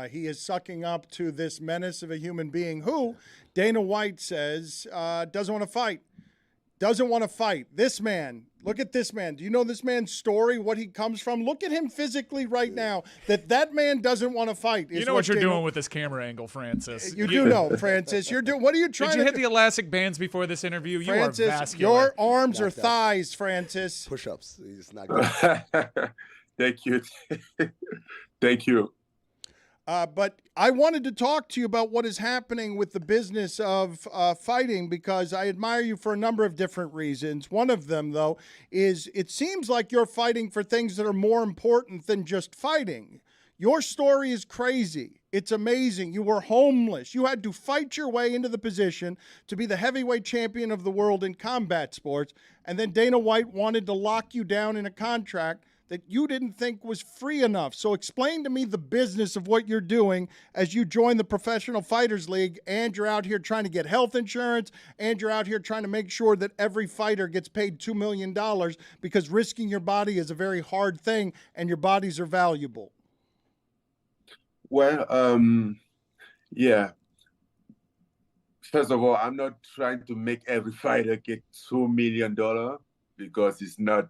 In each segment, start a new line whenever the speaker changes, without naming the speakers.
He is sucking up to this menace of a human being who, Dana White says, doesn't want to fight. Doesn't want to fight. This man, look at this man. Do you know this man's story, what he comes from? Look at him physically right now. That man doesn't want to fight.
You know what you're doing with this camera angle, Francis.
You do know, Francis. You're doing. What are you trying to do?
Did you hit the elastic bands before this interview?
Francis,
you are vascular.
your arms are thighs, Francis.
Push-ups. He's not good.
Thank you. Thank you.
But I wanted to talk to you about what is happening with the business of fighting, because I admire you for a number of different reasons. One of them, though, is it seems like you're fighting for things that are more important than just fighting. Your story is crazy. It's amazing. You were homeless. You had to fight your way into the position to be the heavyweight champion of the world in combat sports, and then Dana White wanted to lock you down in a contract that you didn't think was free enough. So explain to me the business of what you're doing as you join the Professional Fighters League, and you're out here trying to get health insurance, and you're out here trying to make sure that every fighter gets paid $2 million, because risking your body is a very hard thing, and your bodies are valuable.
Well, yeah. First of all, I'm not trying to make every fighter get $2 million, because it's not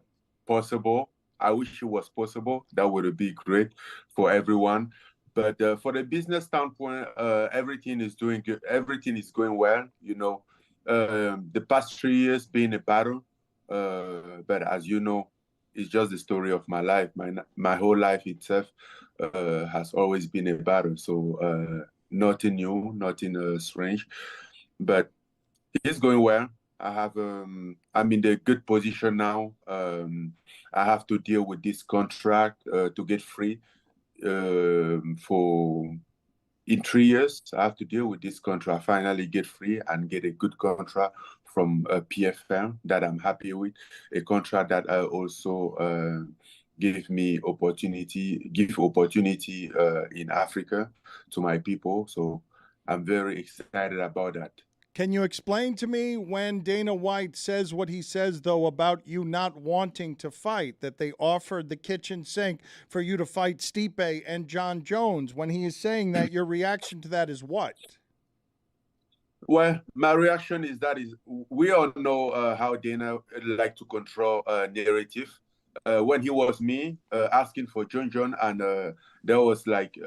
possible. I wish it was possible. That would be great for everyone. But for the business standpoint, everything is doing good. Everything is going well. You know, the past 3 years been a battle. But as you know, it's just the story of my life. My whole life itself has always been a battle. So nothing new, nothing strange. But it's going well. I have I'm in a good position now. I have to deal with this contract to get free for in 3 years. I have to deal with this contract, finally get free and get a good contract from PFL that I'm happy with, a contract that also give opportunity in Africa to my people. So I'm very excited about that.
Can you explain to me when Dana White says what he says, though, about you not wanting to fight, that they offered the kitchen sink for you to fight Stipe and John Jones? When he is saying that, your reaction to that is what?
Well, my reaction is we all know how Dana like to control narrative. When he was asking for John John, and there was like,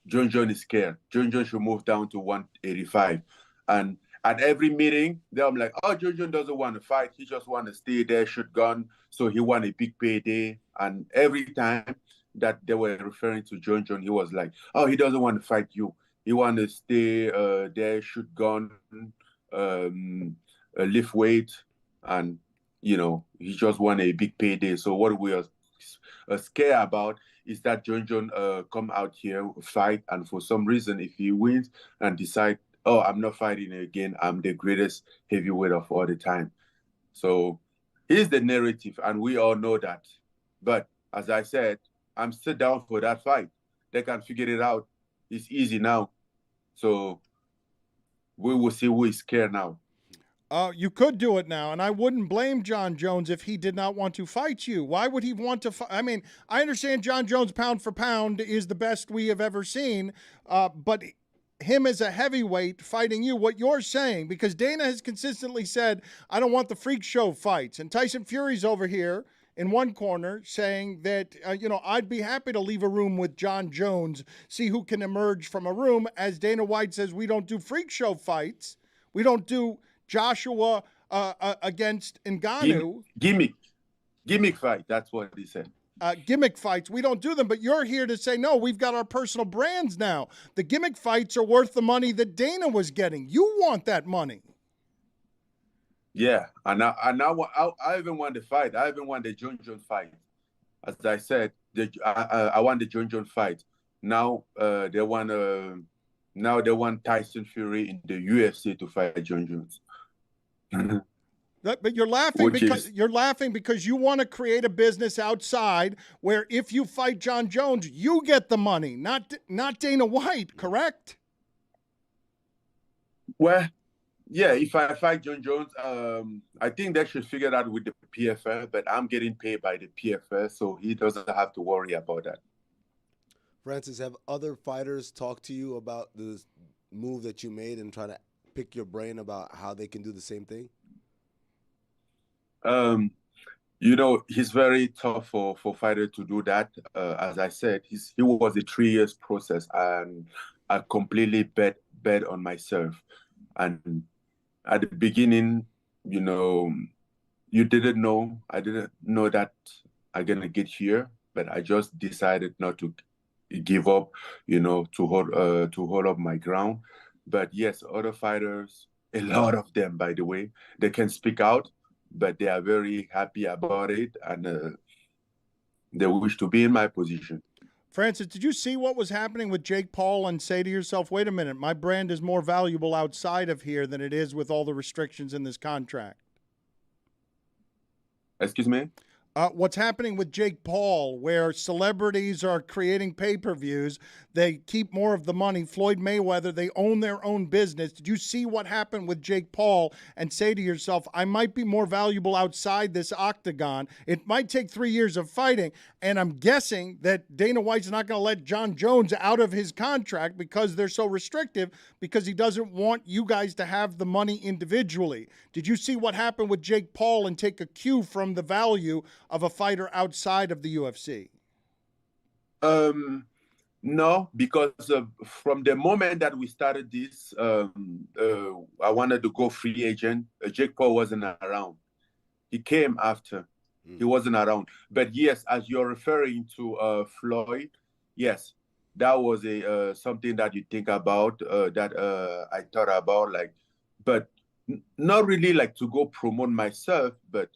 John John is scared. John John should move down to 185. And at every meeting, I'm like, oh, John John doesn't want to fight. He just want to stay there, shoot gun. So he want a big payday. And every time that they were referring to John John, he was like, oh, he doesn't want to fight you. He want to stay there, shoot gun, lift weight. And, you know, he just want a big payday. So what we are scared about is that John John come out here, fight. And for some reason, if he wins and decide, oh, I'm not fighting again, I'm the greatest heavyweight of all the time. So here's the narrative, and we all know that. But as I said, I'm still down for that fight. They can figure it out. It's easy now. So we will see who is scared now.
You could do it now, and I wouldn't blame John Jones if he did not want to fight you. Why would he want to fight? I mean, I understand John Jones pound for pound is the best we have ever seen, but him as a heavyweight fighting you, what you're saying, because Dana has consistently said, I don't want the freak show fights. And Tyson Fury's over here in one corner saying that, I'd be happy to leave a room with John Jones, see who can emerge from a room. As Dana White says, we don't do freak show fights. We don't do Joshua against Ngannou.
Gimmick fight. That's what he said.
Gimmick fights, we don't do them, but you're here to say, no, we've got our personal brands now. The gimmick fights are worth the money that Dana was getting. You want that money.
Yeah, and I even want the fight. I even want the John John fight. As I said, I want the John John fight. Now they want Tyson Fury in the UFC to fight John Jones.
But you're laughing because you want to create a business outside where if you fight John Jones, you get the money, not Dana White, correct?
Well, yeah, if I fight John Jones, I think they should figure that with the PFL, but I'm getting paid by the PFL, so he doesn't have to worry about that.
Francis, have other fighters talked to you about the move that you made and try to pick your brain about how they can do the same thing?
You know, it's very tough for fighter to do that. As I said, he was a 3 years process, and I completely bet on myself. And at the beginning, you know, I didn't know that I'm gonna get here, but I just decided not to give up, you know, to hold up my ground. But yes, other fighters, a lot of them, by the way, they can speak out, but they are very happy about it, and they wish to be in my position.
Francis, did you see what was happening with Jake Paul and say to yourself, wait a minute, my brand is more valuable outside of here than it is with all the restrictions in this contract?
Excuse me?
What's happening with Jake Paul, where celebrities are creating pay-per-views, they keep more of the money. Floyd Mayweather, they own their own business. Did you see what happened with Jake Paul and say to yourself, I might be more valuable outside this octagon? It might take 3 years of fighting, and I'm guessing that Dana White's not going to let John Jones out of his contract because they're so restrictive, because he doesn't want you guys to have the money individually. Did you see what happened with Jake Paul and take a cue from the value of a fighter outside of the UFC?
No, because from the moment that we started this, I wanted to go free agent. Jake Paul wasn't around. He came after. He wasn't around. But yes, as you're referring to Floyd, yes, that was a something that you think about, that I thought about, like, but not really like to go promote myself, but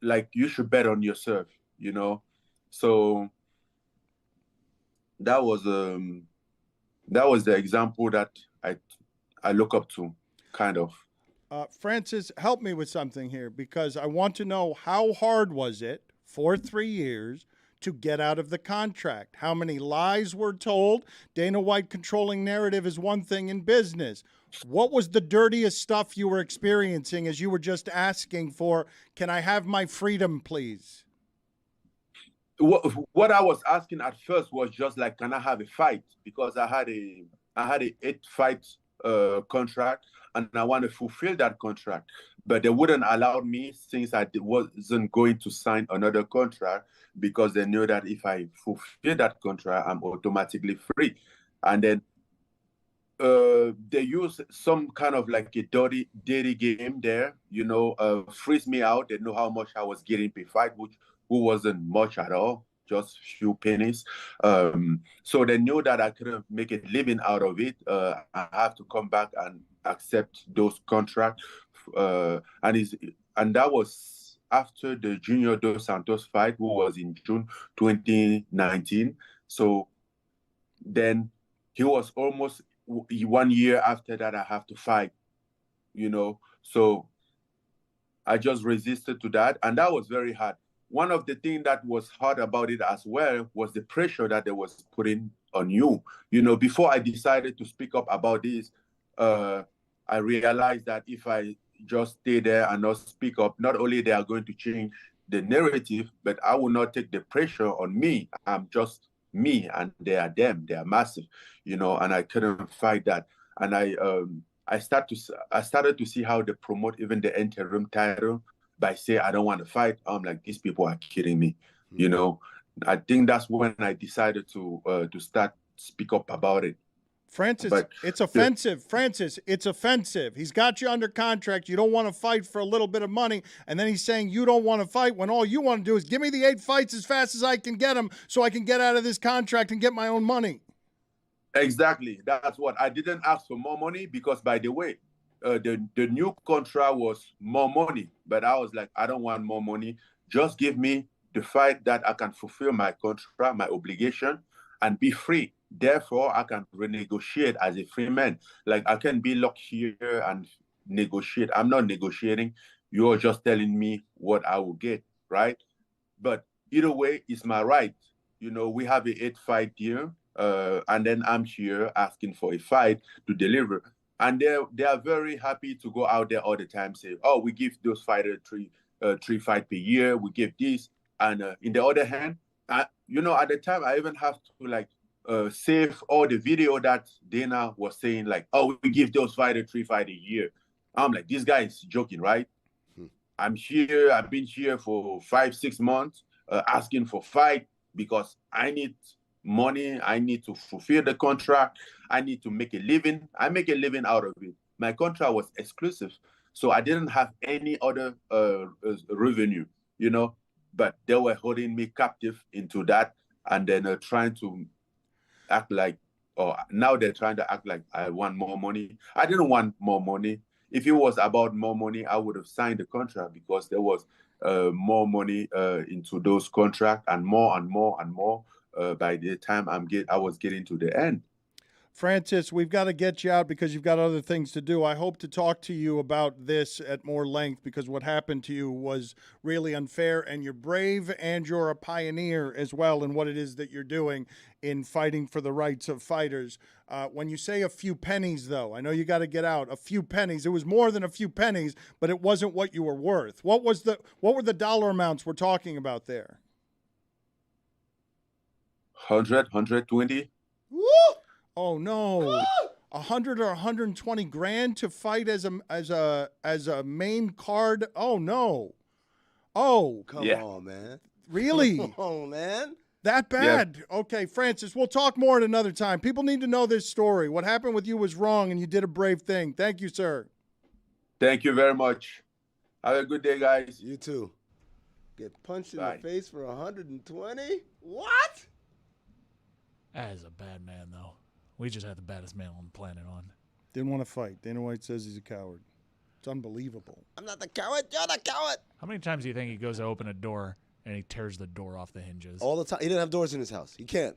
like you should bet on yourself, you know. So that was the example that I look up to, kind of.
Francis, help me with something here, because I want to know, how hard was it for 3 years to get out of the contract? How many lies were told? Dana White controlling narrative is one thing in business. What was the dirtiest stuff you were experiencing as you were just asking for, can I have my freedom, please?
What I was asking at first was just like, can I have a fight? Because I had a 8 fight contract, and I want to fulfill that contract. But they wouldn't allow me, since I wasn't going to sign another contract, because they knew that if I fulfill that contract, I'm automatically free. And then they use some kind of like a dirty game there, you know, freeze me out. They know how much I was getting per fight, which wasn't much at all, just few pennies. So they knew that I couldn't make a living out of it. I have to come back and accept those contracts. And that was after the Junior Dos Santos fight, who was in June 2019. So then he was almost 1 year after that I have to fight, you know. So I just resisted to that, and that was very hard. One of the things that was hard about it as well was the pressure that they was putting on you. You know, before I decided to speak up about this, I realized that if I just stay there and not speak up, not only they are going to change the narrative, but I will not take the pressure on me. I'm just me, and they are them. They are massive, you know, and I couldn't fight that. And I started to see how they promote even the interim title by saying I don't want to fight. I'm like, these people are kidding me, you know. I think that's when I decided to start speak up about it.
Francis,
But
it's offensive. Francis, it's offensive. He's got you under contract. You don't want to fight for a little bit of money. And then he's saying you don't want to fight when all you want to do is give me the 8 fights as fast as I can get them so I can get out of this contract and get my own money.
Exactly. That's what I didn't ask for more money, because, by the way, the new contract was more money. But I was like, I don't want more money. Just give me the fight that I can fulfill my contract, my obligation, and be free. Therefore, I can renegotiate as a free man. Like, I can be locked here and negotiate. I'm not negotiating. You're just telling me what I will get, right? But either way, it's my right. You know, we have a 8 fight deal, and then I'm here asking for a fight to deliver. And they are very happy to go out there all the time, say, oh, we give those fighters three fights per year. We give this. And in the other hand, you know, at the time, I even have to like save all the video that Dana was saying, like, oh, we give those fighters 3 fights a year. I'm like, this guy is joking, right? I'm here. I've been here for 5-6 months asking for fight because I need money. I need to fulfill the contract. I need to make a living. I make a living out of it. My contract was exclusive, so I didn't have any other revenue, but they were holding me captive into that, and then trying to act like, or now they're trying to act like I want more money. I didn't want more money. If it was about more money, I would have signed the contract because there was more money into those contracts, and more and more and more by the time I was getting to the end.
Francis, we've got to get you out because you've got other things to do. I hope to talk to you about this at more length because what happened to you was really unfair, and you're brave and you're a pioneer as well in what it is that you're doing in fighting for the rights of fighters. When you say a few pennies, though, I know you got to get out. A few pennies. It was more than a few pennies, but it wasn't what you were worth. What were the dollar amounts we're talking about there?
100, 120.
Woo! Oh no. 100 or 120 grand to fight as a main card. Oh no. Oh,
Come on, man.
really?
Come on, man.
That bad? Yeah. Okay, Francis, we'll talk more at another time. People need to know this story. What happened with you was wrong, and you did a brave thing. Thank you, sir.
Thank you very much. Have a good day, guys.
You too. Get punched in
Bye.
the face for 120? What?
That is a bad man, though. We just had the baddest man on the planet on.
Didn't want to fight. Dana White says he's a coward. It's unbelievable.
I'm not the coward. You're the coward.
How many times do you think he goes to open a door and he tears the door off the hinges?
All the time. He didn't have doors in his house. He can't.